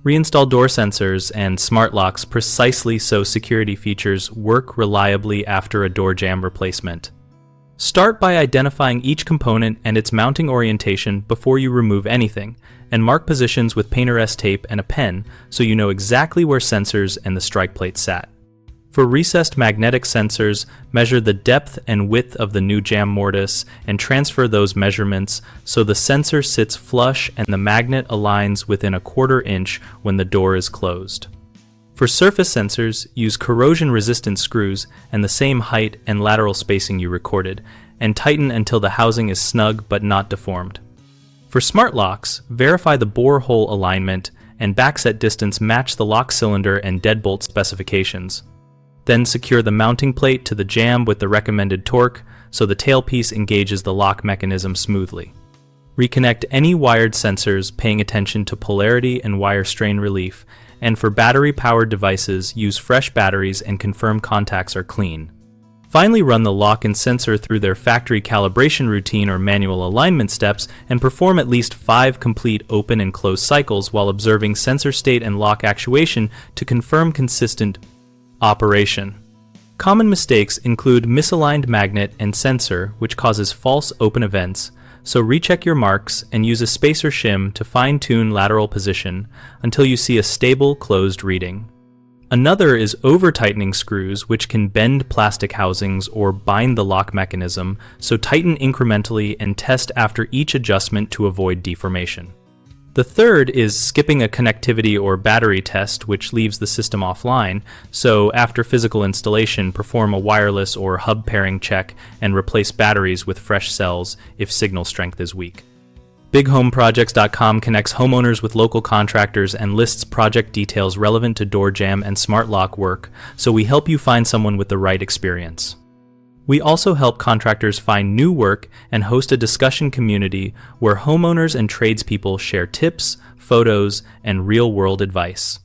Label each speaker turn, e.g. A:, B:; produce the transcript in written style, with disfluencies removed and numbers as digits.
A: Reinstall door sensors and smart locks precisely so security features work reliably after a door jamb replacement. Start by identifying each component and its mounting orientation before you remove anything, and mark positions with painter's tape and a pen so you know exactly where sensors and the strike plate sat. For recessed magnetic sensors, measure the depth and width of the new jamb mortise and transfer those measurements so the sensor sits flush and the magnet aligns within a 1/4 inch when the door is closed. For surface sensors, use corrosion-resistant screws and the same height and lateral spacing you recorded, and tighten until the housing is snug but not deformed. For smart locks, verify the bore hole alignment and backset distance match the lock cylinder and deadbolt specifications. Then secure the mounting plate to the jamb with the recommended torque so the tailpiece engages the lock mechanism smoothly. Reconnect any wired sensors, paying attention to polarity and wire strain relief, and for battery-powered devices, use fresh batteries and confirm contacts are clean. Finally, run the lock and sensor through their factory calibration routine or manual alignment steps and perform at least 5 complete open and close cycles while observing sensor state and lock actuation to confirm consistent operation. Common mistakes include misaligned magnet and sensor, which causes false open events, so recheck your marks and use a spacer shim to fine-tune lateral position until you see a stable closed reading. Another is over-tightening screws, which can bend plastic housings or bind the lock mechanism, so tighten incrementally and test after each adjustment to avoid deformation. The third is skipping a connectivity or battery test, which leaves the system offline, so after physical installation, perform a wireless or hub pairing check and replace batteries with fresh cells if signal strength is weak. BigHomeProjects.com connects homeowners with local contractors and lists project details relevant to door jamb and smart lock work, so we help you find someone with the right experience. We also help contractors find new work and host a discussion community where homeowners and tradespeople share tips, photos, and real-world advice.